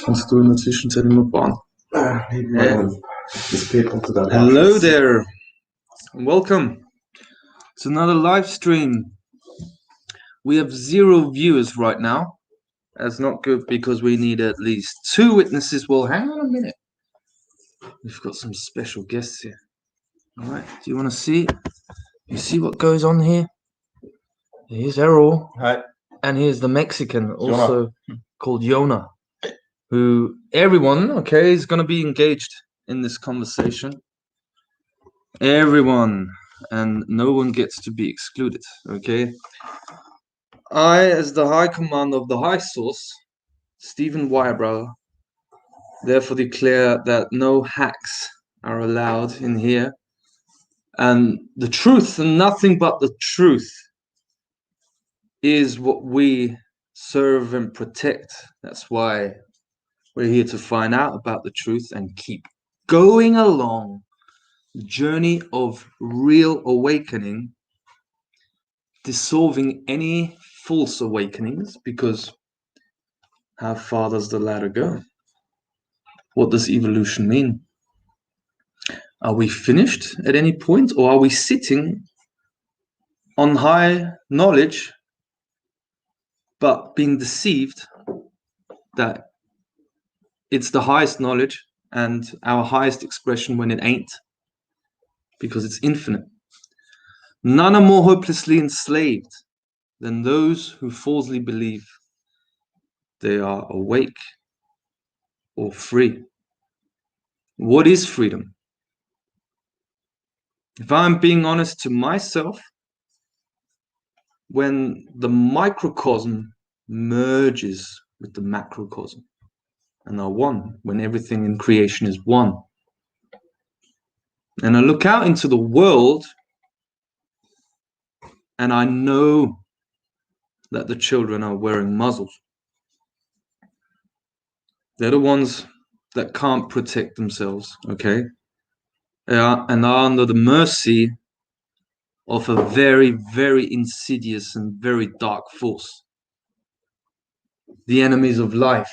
Kannst du in der Zwischenzeit immer fahren? Das Paper to the Hello there, and welcome to another live stream. We have 0 viewers right now. That's not good because we need at least 2 witnesses. Well, hang on a minute. We've got some special guests here. All right, do you want to see? You see what goes on here? Here's Errol. Hi. And here's the Mexican, also called Yona, who everyone, is going to be engaged in this conversation. Everyone, and no one gets to be excluded, okay? I, as the High Commander of the High Source, Stephen Weyerbrother, therefore declare that no hacks are allowed in here, and the truth and nothing but the truth is what we serve and protect. That's why we're here to find out about the truth and keep going along the journey of real awakening, dissolving any false awakenings, because how far does the ladder go? What does evolution mean? Are we finished at any point, or are we sitting on high knowledge but being deceived that it's the highest knowledge and our highest expression when it ain't, because it's infinite? None are more hopelessly enslaved than those who falsely believe they are awake or free. What is freedom? If I'm being honest to myself, when the microcosm merges with the macrocosm and are one, when everything in creation is one, and I look out into the world and I know that the children are wearing muzzles. They're the ones that can't protect themselves, okay? And are under the mercy of a very, very insidious and very dark force. The enemies of life,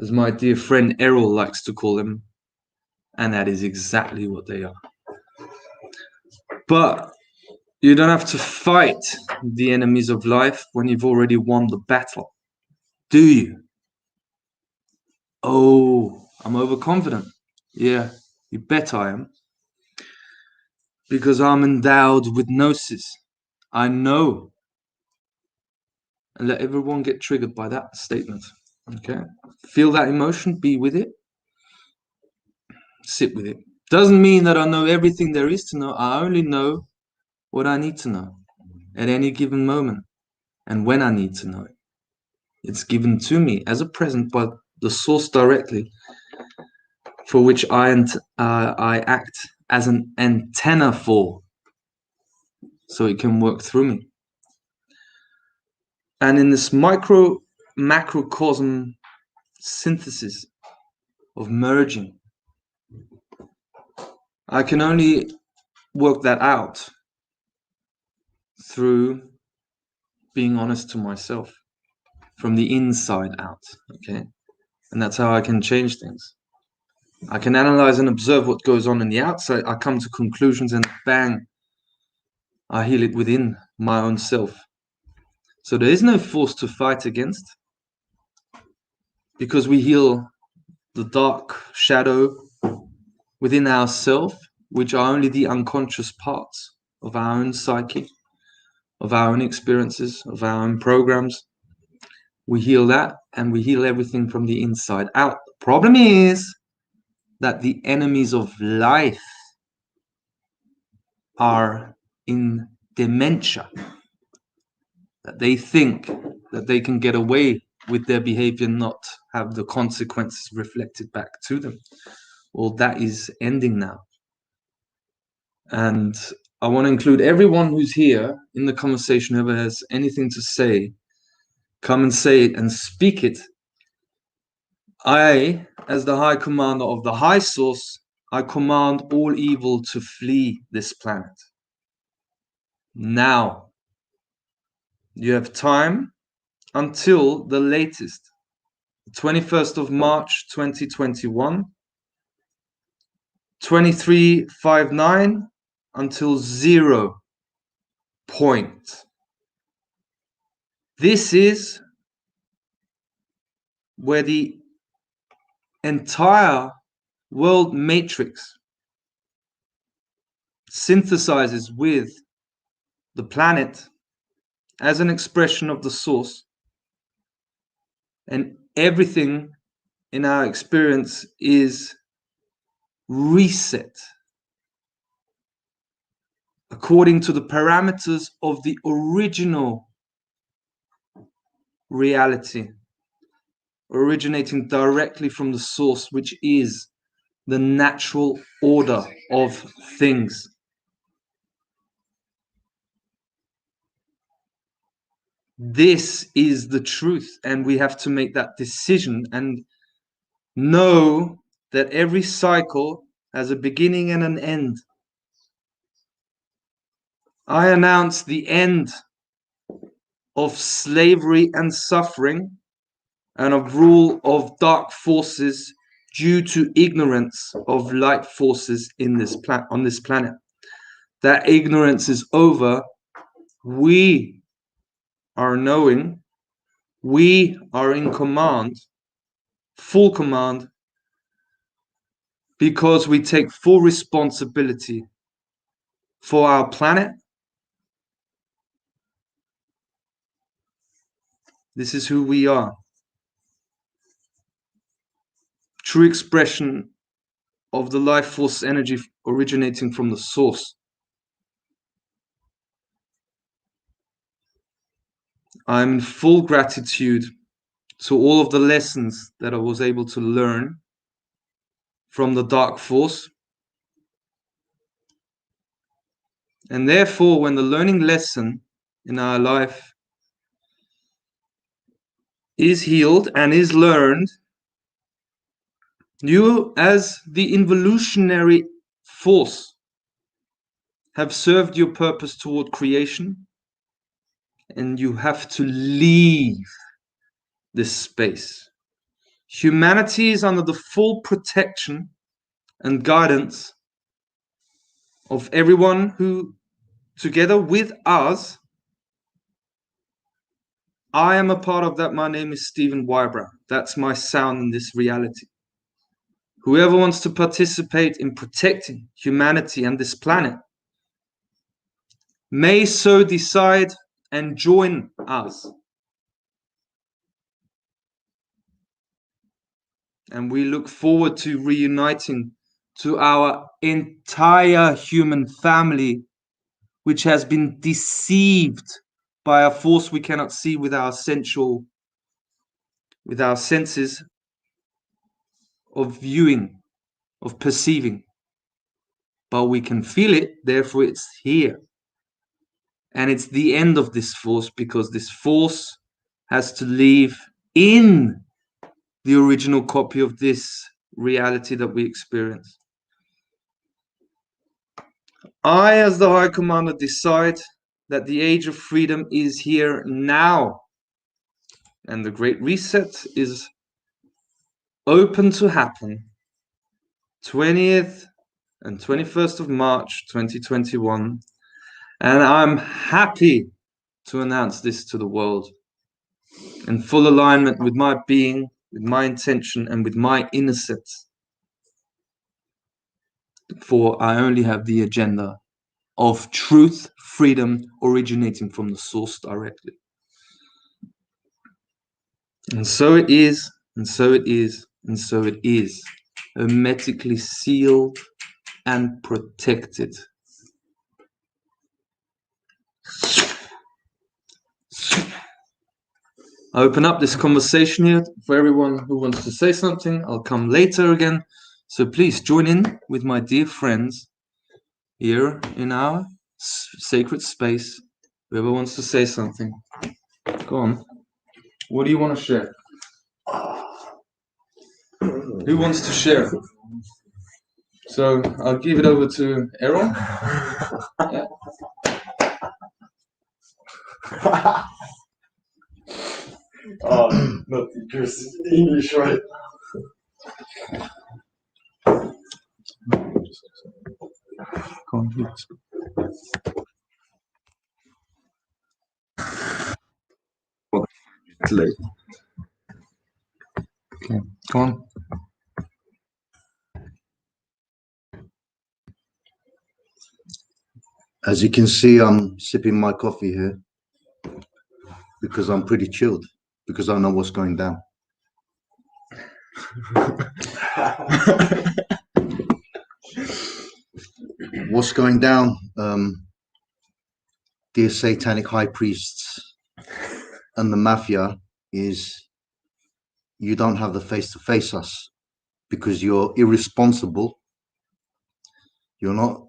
as my dear friend Errol likes to call them, and that is exactly what they are. But you don't have to fight the enemies of life when you've already won the battle, do you? Oh, I'm overconfident. Yeah, you bet I am. Because I'm endowed with gnosis. I know. And let everyone get triggered by that statement. Okay? Feel that emotion, be with it, sit with it. Doesn't mean that I know everything there is to know. I only know what I need to know at any given moment and when I need to know it. It's given to me as a present by the source directly, for which I act as an antenna for, so it can work through me. And in this macrocosm synthesis of merging, I can only work that out through being honest to myself from the inside out, okay? And that's how I can change things. I can analyze and observe what goes on in the outside. I come to conclusions and bang, I heal it within my own self. So there is no force to fight against, because we heal the dark shadow within ourself, which are only the unconscious parts of our own psyche, of our own experiences, of our own programs. We heal that, and we heal everything from the inside out. The problem is that the enemies of life are in dementia, that they think that they can get away with their behavior, not have the consequences reflected back to them. Well, that is ending now. And I want to include everyone who's here in the conversation. Whoever has anything to say, come and say it and speak it. I, as the High Commander of the High Source, I command all evil to flee this planet. Now. You have time until the latest 21st of March 2021, 23:59 until 0 point. This is where the entire world matrix synthesizes with the planet as an expression of the source, and everything in our experience is reset according to the parameters of the original reality, originating directly from the source, which is the natural order of things. This is the truth, and we have to make that decision and know that every cycle has a beginning and an end. I announce the end of slavery and suffering and of rule of dark forces due to ignorance of light forces in this on this planet. That ignorance is over. We are knowing. We are in command, full command, because we take full responsibility for our planet. This is who we are. True expression of the life force energy originating from the source. I'm in full gratitude to all of the lessons that I was able to learn from the dark force. And therefore, when the learning lesson in our life is healed and is learned, you, as the involutionary force, have served your purpose toward creation, and you have to leave this space. Humanity is under the full protection and guidance of everyone who, together with us, I am a part of that. My name is Stephen Wybrow. That's my sound in this reality. Whoever wants to participate in protecting humanity and this planet may so decide and join us. And we look forward to reuniting to our entire human family, which has been deceived by a force we cannot see with our senses of viewing, of perceiving. But we can feel it, therefore it's here. And it's the end of this force, because this force has to leave in the original copy of this reality that we experience. I, as the High Commander, decide that the age of freedom is here now, and the Great Reset is open to happen 20th and 21st of March 2021, and I'm happy to announce this to the world in full alignment with my being, with my intention, and with my innocence. For I only have the agenda of truth, freedom, originating from the source directly. And so it is, and so it is, and so it is, hermetically sealed and protected. I open up this conversation here for everyone who wants to say something. I'll come later again. So please join in with my dear friends here in our sacred space. Whoever wants to say something, go on. What do you want to share? Who wants to share? So I'll give it over to Errol. Yeah. Not interested in English, right? Late. Okay, go on. As you can see, I'm sipping my coffee here because I'm pretty chilled, because I know what's going down. What's going down, dear satanic high priests and the Mafia, is you don't have the face to face us because you're irresponsible. You're not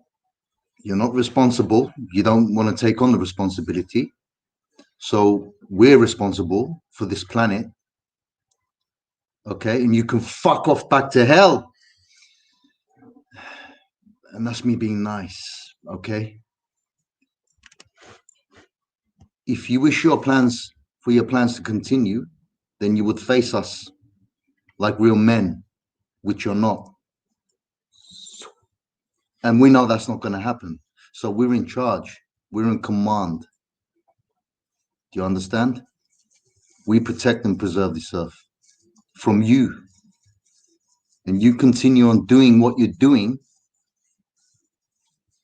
responsible. You don't want to take on the responsibility. So we're responsible for this planet. Okay, and you can fuck off back to hell. And that's me being nice, okay? If you wish your plans to continue, then you would face us like real men, which you're not. And we know that's not going to happen. So we're in charge. We're in command. Do you understand? We protect and preserve this earth from you. And you continue on doing what you're doing,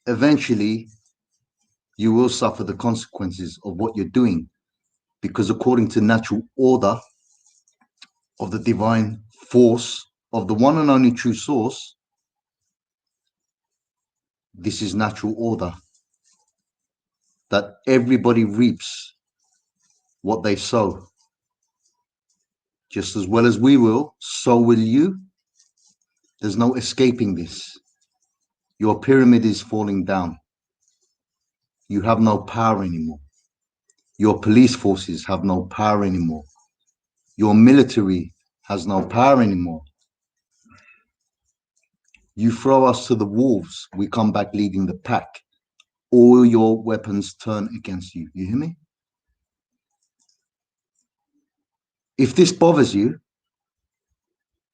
eventually you will suffer the consequences of what you're doing, because according to natural order of the divine force of the one and only true source, this is natural order, that everybody reaps what they sow. Just as well as we will, so will you. There's no escaping this. Your pyramid is falling down. You have no power anymore. Your police forces have no power anymore. Your military has no power anymore. You throw us to the wolves, we come back leading the pack. All your weapons turn against you. You hear me? If this bothers you,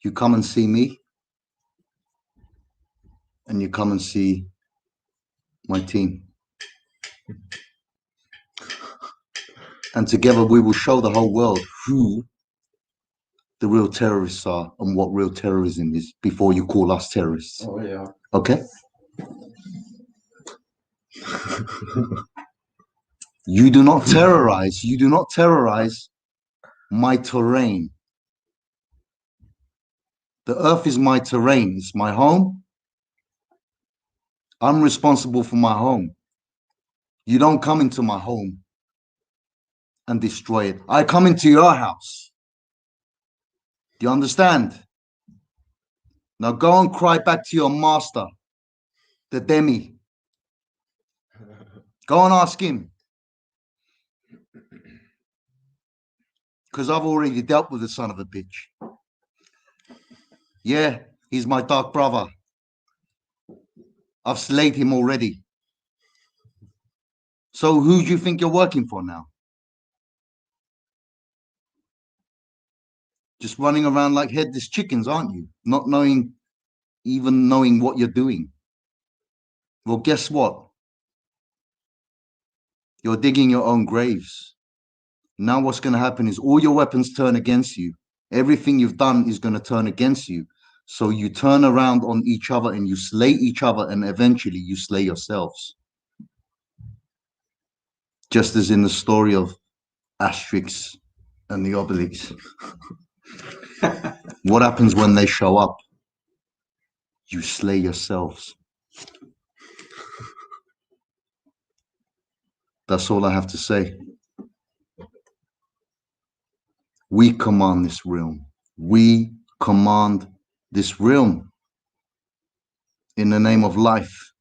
you come and see me, and you come and see my team. And together we will show the whole world who the real terrorists are and what real terrorism is before you call us terrorists. Oh, yeah. Okay? You do not terrorize my terrain. The earth is my terrain. It's my home. I'm responsible for my home. You don't come into my home and destroy it. I come into your house. Do you understand? Now go and cry back to your master, the Demi. Go and ask him. Because I've already dealt with the son of a bitch. Yeah, he's my dark brother. I've slayed him already. So who do you think you're working for now? Just running around like headless chickens, aren't you? Not even knowing what you're doing. Well, guess what? You're digging your own graves. Now what's going to happen is all your weapons turn against you. Everything you've done is going to turn against you. So you turn around on each other and you slay each other, and eventually you slay yourselves. Just as in the story of Asterix and the Obelix. What happens when they show up? You slay yourselves. That's all I have to say. We command this realm. We command this realm in the name of life,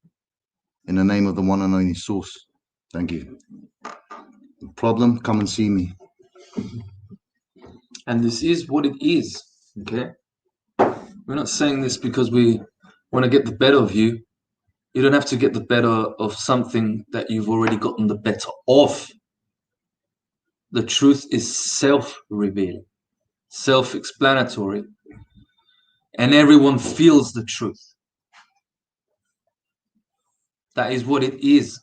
in the name of the one and only source. Thank you. Problem, come and see me. And this is what it is, okay? We're not saying this because we want to get the better of you. You don't have to get the better of something that you've already gotten the better of. the truth is self-revealing, self-explanatory, and everyone feels the truth. That is what it is.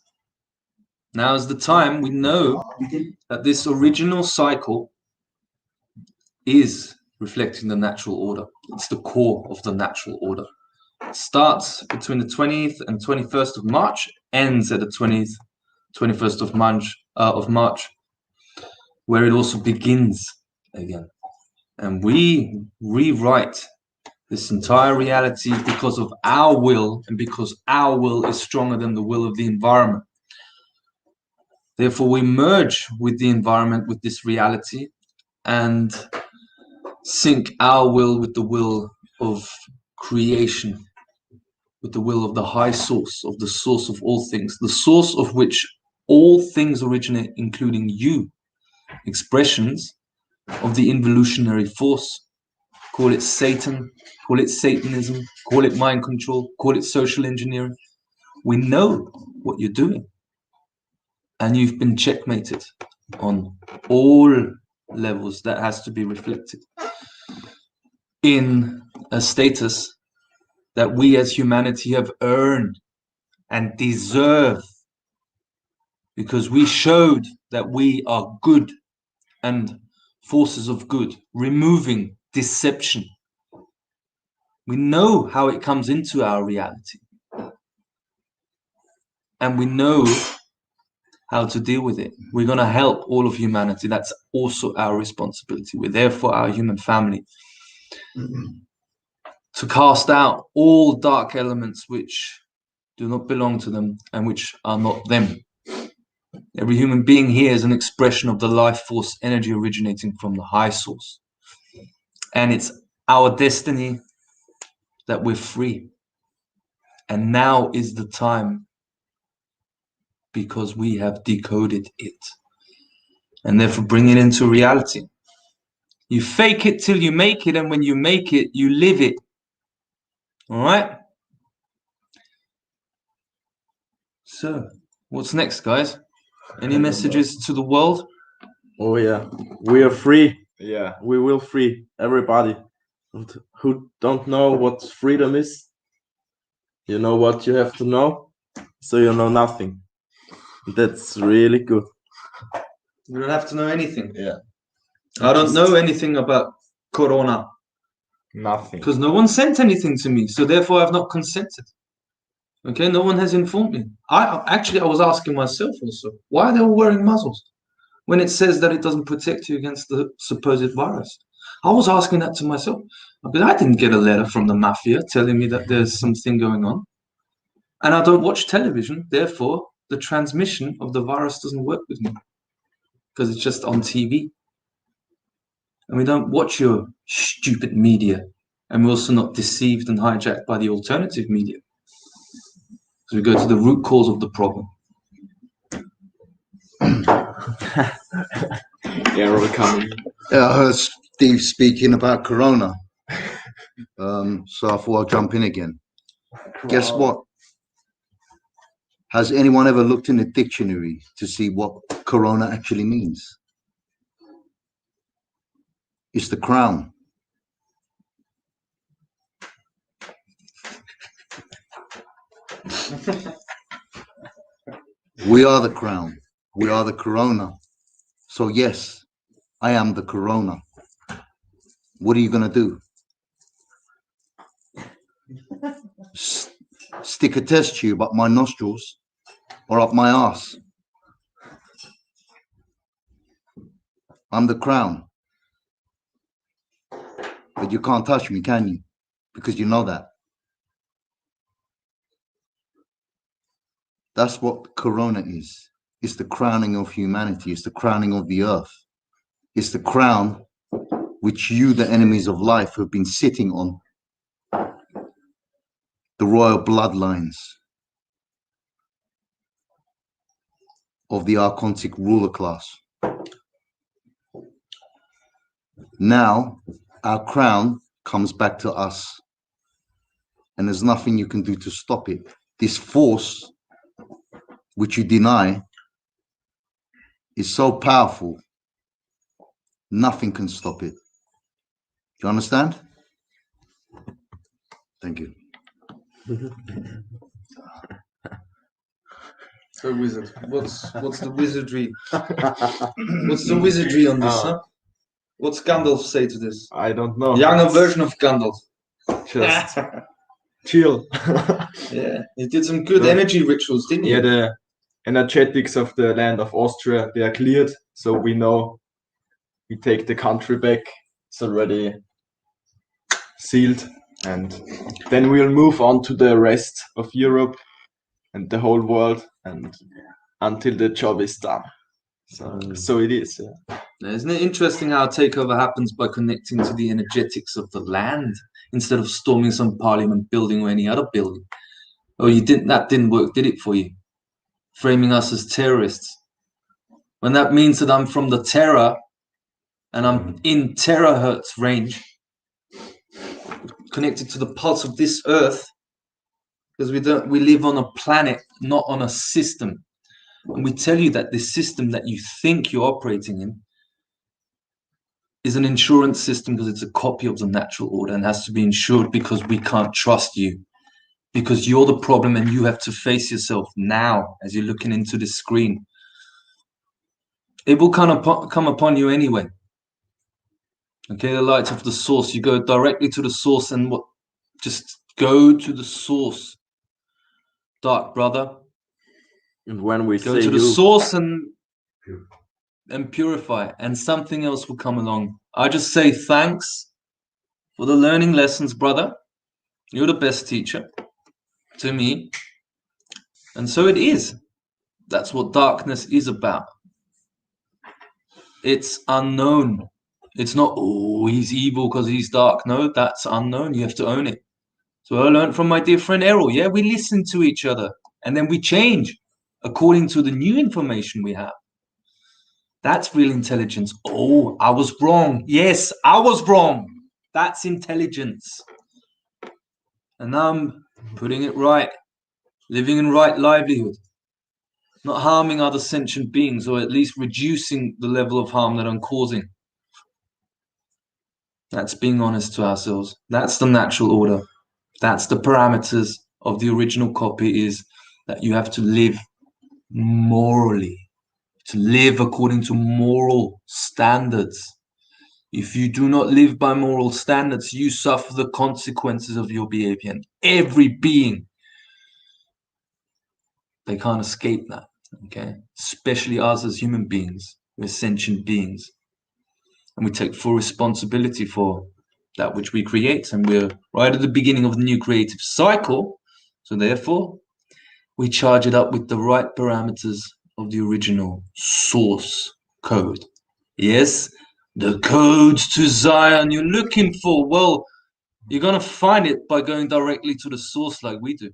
Now is the time we know that this original cycle is reflecting the natural order. It's the core of the natural order. It starts between the 20th and 21st of March, ends at the 20th, 21st of March, where it also begins again. And we rewrite this entire reality because of our will, and because our will is stronger than the will of the environment. Therefore, we merge with the environment, with this reality, and sync our will with the will of creation, with the will of the high source, of the source of all things, the source of which all things originate, including you, expressions of the involutionary force. Call it Satan, call it Satanism, call it mind control, call it social engineering. We know what you're doing. And you've been checkmated on all levels. That has to be reflected in a status that we as humanity have earned and deserve, because we showed that we are good and forces of good, removing deception. We know how it comes into our reality, and we know how to deal with it. We're going to help all of humanity. That's also our responsibility. We're there for our human family, to cast out all dark elements which do not belong to them and which are not them. Every human being here is an expression of the life force energy originating from the high source. And it's our destiny that we're free. And now is the time, because we have decoded it. And therefore bring it into reality. You fake it till you make it, and when you make it, you live it. All right? So, what's next, guys? Any messages to the world? Oh yeah, we are free. Yeah, we will free everybody who don't know what freedom is. You know what you have to know, so you know nothing. That's really good. You don't have to know anything. Yeah. I don't know anything about Corona, Nothing. because no one sent anything to me, so therefore I've not consented. Okay, no one has informed me. I was asking myself also, why are they all wearing muzzles when it says that it doesn't protect you against the supposed virus? I was asking that to myself, because I didn't get a letter from the Mafia telling me that there's something going on, and I don't watch television. Therefore, the transmission of the virus doesn't work with me, because it's just on TV. And we don't watch your stupid media, and we're also not deceived and hijacked by the alternative media. So we go to the root cause of the problem. Yeah, we're coming. Yeah, I heard Steve speaking about Corona. So I thought I'll jump in again. Guess what? Has anyone ever looked in the dictionary to see what Corona actually means? It's the crown. We are the crown. We are the Corona. So yes, I am the Corona. What are you gonna do? Stick a test tube up my nostrils or up my ass? I'm the crown. But you can't touch me, can you? Because you know that. That's what Corona is. It's the crowning of humanity. It's the crowning of the earth. It's the crown which you, the enemies of life, have been sitting on. The royal bloodlines of the archontic ruler class. Now, our crown comes back to us, and there's nothing you can do to stop it. This force, which you deny, is so powerful Nothing can stop it. You understand? Thank you. So wizard, what's the wizardry? What's the wizardry on this, huh? What's Gandalf say to this? I don't know. Younger version of Gandalf. Just chill. Yeah, he did some good So- energy rituals, didn't he? Yeah, the energetics of the land of Austria, they are cleared, so we know we take the country back. It's already sealed, and then we'll move on to the rest of Europe and the whole world, and until the job is done. So it is. Yeah. Now, isn't it interesting how a takeover happens by connecting to the energetics of the land instead of storming some parliament building or any other building? Oh, that didn't work, did it for you? Framing us as terrorists. When that means that I'm from the terror and I'm in terahertz range, connected to the pulse of this earth, because we live on a planet, not on a system. And we tell you that this system that you think you're operating in is an insurance system because it's a copy of the natural order and has to be insured because we can't trust you, because you're the problem and you have to face yourself now as you're looking into the screen. It will come upon you anyway. Okay, the light of the source. You go directly to the source and just go to the source, dark brother. And when we Go say to the you, source and purify, and something else will come along. I just say thanks for the learning lessons, brother. You're the best teacher to me. And so it is. That's what darkness is about. It's unknown. It's not, oh, he's evil because he's dark. No, that's unknown. You have to own it. So I learned from my dear friend Errol. Yeah, we listen to each other and then we change according to the new information we have. That's real intelligence. Oh, I was wrong. Yes, I was wrong. That's intelligence. And now I'm putting it right, living in right livelihood, not harming other sentient beings, or at least reducing the level of harm that I'm causing. That's being honest to ourselves. That's the natural order. That's the parameters of the original copy, is that you have to live morally, to live according to moral standards. If you do not live by moral standards, you suffer the consequences of your behavior. And every being, they can't escape that, okay? Especially us as human beings. We're sentient beings. And we take full responsibility for that which we create. And we're right at the beginning of the new creative cycle. So therefore, we charge it up with the right parameters of the original source code. Yes, the codes to Zion you're looking for. Well, you're going to find it by going directly to the source like we do.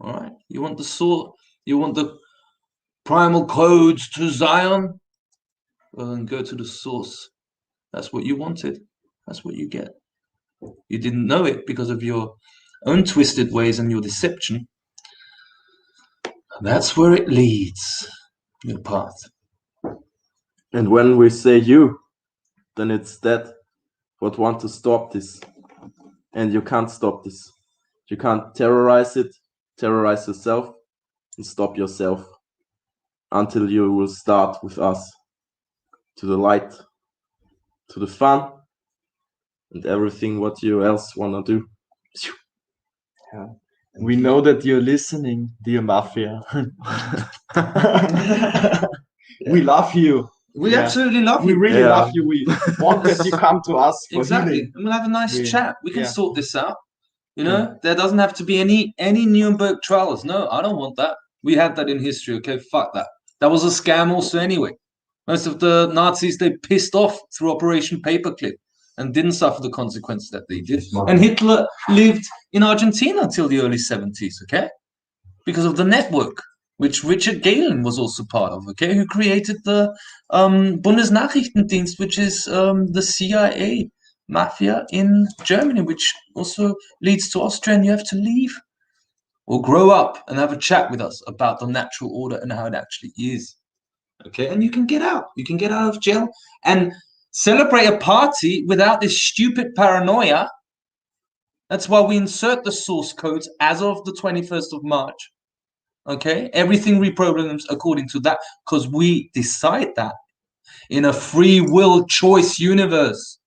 All right? You want the source, you want the primal codes to Zion? Well, then go to the source. That's what you wanted. That's what you get. You didn't know it because of your own twisted ways and your deception. That's where it leads, your path. and when we say you, then it's that what want to stop this, and you can't stop this. You can't terrorize it, terrorize yourself, and stop yourself until you will start with us to the light, to the fun, and everything what you else wanna do. Yeah. We know that you're listening, dear Mafia. We love you. We Yeah. absolutely love We you. really Yeah. love you. We want that you come to us for Exactly. healing. And we'll have a nice chat. We can yeah. sort this out. You know, there doesn't have to be any Nuremberg trials. No, I don't want that. We had that in history. Okay, fuck that. That was a scam also anyway. Most of the Nazis, they pissed off through Operation Paperclip and didn't suffer the consequences that they did. And Hitler lived in Argentina until the early 70s, okay? Because of the network, which Richard Galen was also part of, okay? Who created the Bundesnachrichtendienst, which is the CIA, Mafia in Germany, which also leads to Austria, and you have to leave or grow up and have a chat with us about the natural order and how it actually is. Okay, and you can get out. You can get out of jail. And Celebrate a party without this stupid paranoia. That's why we insert the source codes as of the 21st of March. Okay? Everything reprograms according to that because we decide that in a free will choice universe.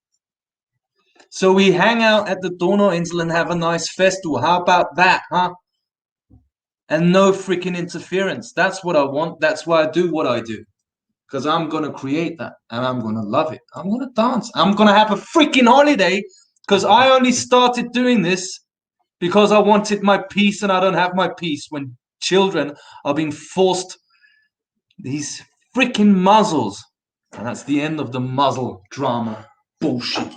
So we hang out at the Donauinsel and have a nice festival. How about that, huh? And no freaking interference. That's what I want. That's why I do what I do. Because I'm going to create that and I'm going to love it. I'm going to dance. I'm going to have a freaking holiday because I only started doing this because I wanted my peace and I don't have my peace when children are being forced these freaking muzzles. And that's the end of the muzzle drama bullshit.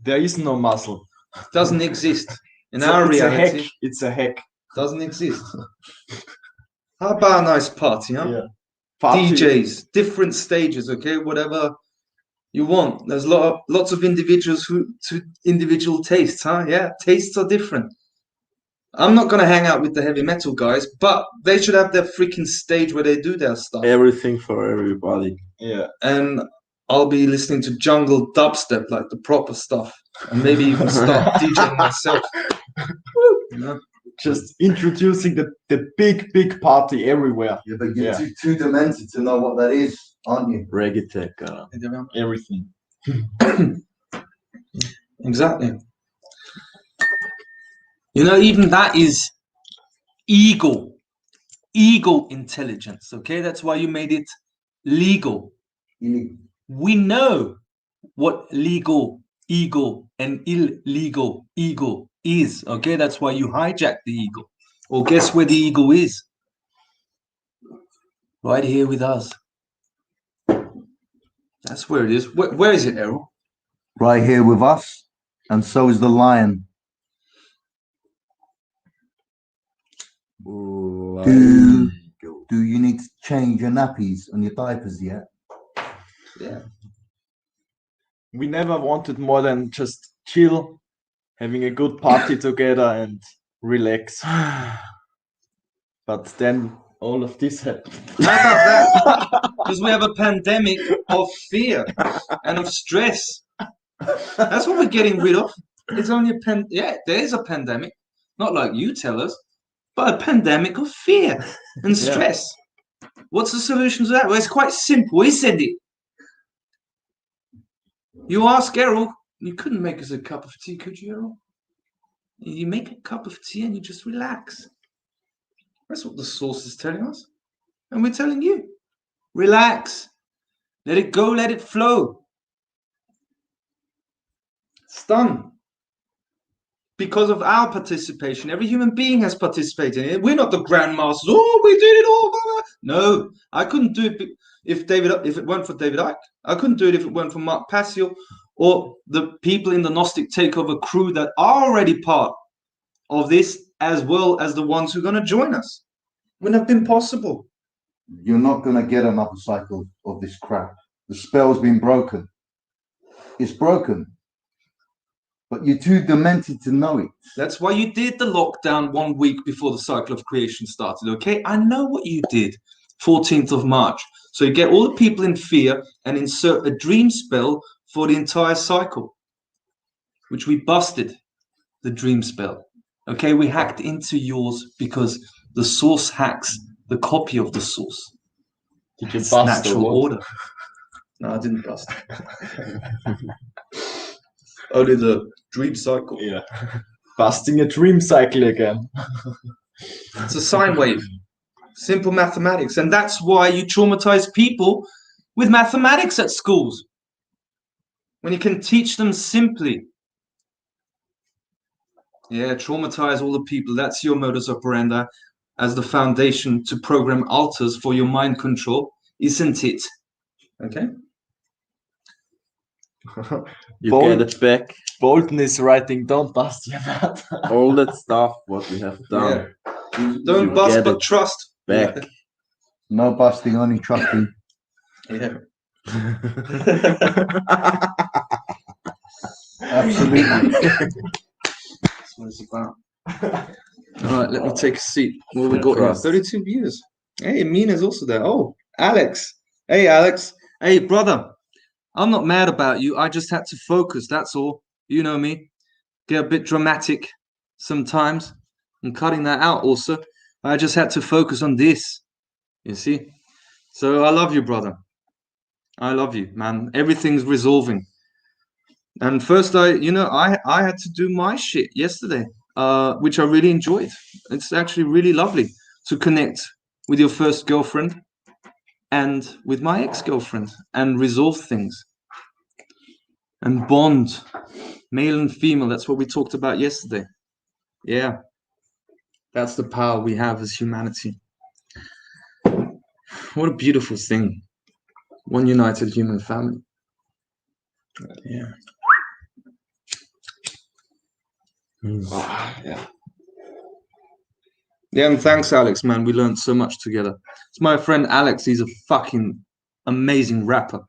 There is no muzzle. Doesn't exist in our reality. It's a hack. Doesn't exist. How about a nice party, huh? Yeah. Party. DJs, different stages, okay, whatever you want. There's lots of individuals to individual tastes, huh? Yeah, tastes are different. I'm not gonna hang out with the heavy metal guys, but they should have their freaking stage where they do their stuff. Everything for everybody. Yeah. And I'll be listening to jungle dubstep, like the proper stuff, and maybe even start DJing myself. You know? Just introducing the big party everywhere. Yeah, but you're too demented to know what that is, aren't you? Reggae tech, everything. Exactly. You know, even that is ego intelligence, okay? That's why you made it legal. We know what legal ego and illegal ego is, okay? That's why you hijack the ego. Or guess where the ego is? Right here with us. That's where it is. Where is it, Errol? Right here with us, and so is the lion. Do you need to change your nappies and your diapers yet? Yeah. We never wanted more than just chill, having a good party together and relax. But then all of this happened. How about that? Because we have a pandemic of fear and of stress. That's what we're getting rid of. It's only there is a pandemic, not like you tell us, but a pandemic of fear and stress. What's the solution to that? Well, it's quite simple, isn't it? You ask Errol, you couldn't make us a cup of tea, could you, Errol? You make a cup of tea and you just relax. That's what the source is telling us. And we're telling you, relax. Let it go, let it flow. It's done. Because of our participation. Every human being has participated in it. We're not the grandmasters. Oh, we did it all. No, I couldn't do it if it weren't for David Icke. I couldn't do it if it weren't for Mark Passio or the people in the Gnostic Takeover crew that are already part of this, as well as the ones who are going to join us. Wouldn't have been possible. You're not going to get another cycle of this crap. The spell's been broken. It's broken. But you're too demented to know it. That's why you did the lockdown 1 week before the cycle of creation started, okay? I know what you did, 14th of March. So you get all the people in fear and insert a dream spell for the entire cycle, which we busted, the dream spell. Okay, we hacked into yours because the source hacks the copy of the source. Did you It's bust natural order? No, I didn't bust. Only the dream cycle. Yeah. Busting a dream cycle again. It's a sine wave. Simple mathematics. And that's why you traumatize people with mathematics at schools. When you can teach them simply. Yeah, traumatize all the people. That's your modus operandi as the foundation to program alters for your mind control, isn't it? Okay? You get it back. Boldness writing, don't bust your nut. All that stuff, what we have done. Yeah. Don't bust, but trust. Back. Yeah. No busting, only trusting. Yeah. Absolutely. That's what it's about. All right, let me take a seat. What have we got here? 32 views. Hey, Mina's also there. Oh, Alex. Hey, Alex. Hey, brother. I'm not mad about you. I just had to focus. That's all. You know me. Get a bit dramatic sometimes. I'm cutting that out also. I just had to focus on this. You see? So I love you, brother. I love you, man. Everything's resolving. And first I had to do my shit yesterday, which I really enjoyed. It's actually really lovely to connect with your first girlfriend and with my ex-girlfriend and resolve things and bond, male and female. That's what we talked about yesterday. Yeah, that's the power we have as humanity. What a beautiful thing. One united human family. Yeah. Yeah. Yeah, and thanks, Alex, man. We learned so much together. It's my friend Alex. He's a fucking amazing rapper.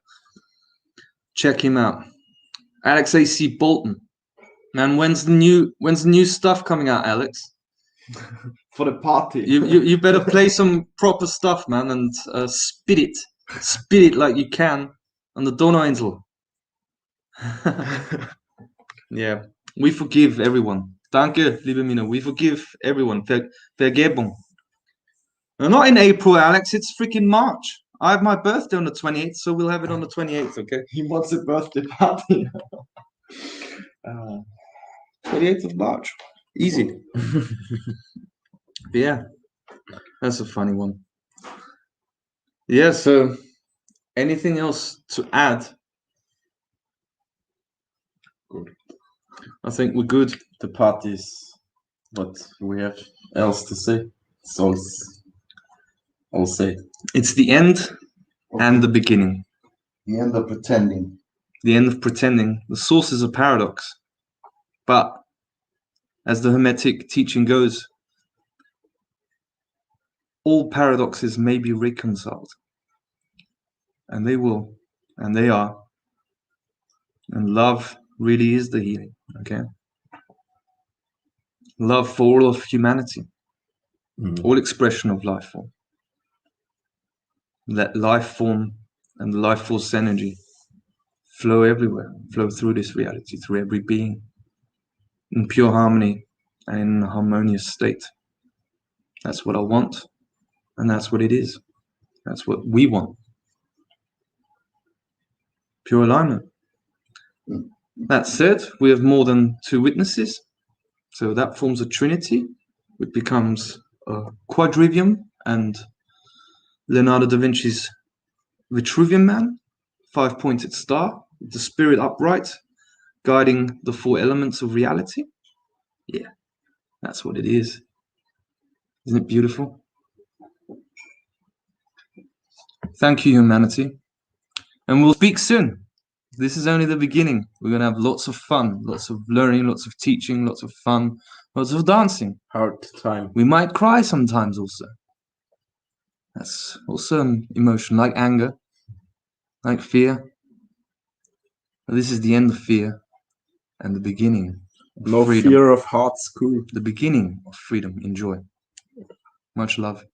Check him out. Alex AC Bolton. Man, when's the new stuff coming out, Alex? For the party. You better play some proper stuff, man, and spit it like you can on the Donauinsel. Yeah, we forgive everyone. Danke, liebe Mina. We forgive everyone. Vergebung. No, not in April, Alex. It's freaking March. I have my birthday on the 28th, so we'll have it on the 28th, okay? He wants a birthday party. 28th of March. Easy. Yeah, that's a funny one. Yeah, so anything else to add? Good. I think we're good. The parties. What we have else to say? It's all said. It's the end and the beginning. The end of pretending. The end of pretending. The source is a paradox. But as the Hermetic teaching goes, all paradoxes may be reconciled. And they will. And they are. And love really is the healing. Okay? Love for all of humanity. All expression of life form. Let life form and the life force energy flow everywhere, flow through this reality, through every being, in pure harmony and in a harmonious state. That's what I want, and that's what it is. That's what we want. Pure alignment. That said, we have more than 2 witnesses, so that forms a trinity, which becomes a quadrivium, and Leonardo da Vinci's Vitruvian Man, 5-pointed star, with the spirit upright, guiding the 4 elements of reality. Yeah, that's what it is. Isn't it beautiful? Thank you, humanity. And we'll speak soon. This is only the beginning. We're going to have lots of fun, lots of learning, lots of teaching, lots of fun, lots of dancing. Hard time. We might cry sometimes also. That's also an emotion, like anger, like fear. But this is the end of fear and the beginning of No freedom. fear of hard school. The beginning of freedom. Enjoy. Much love.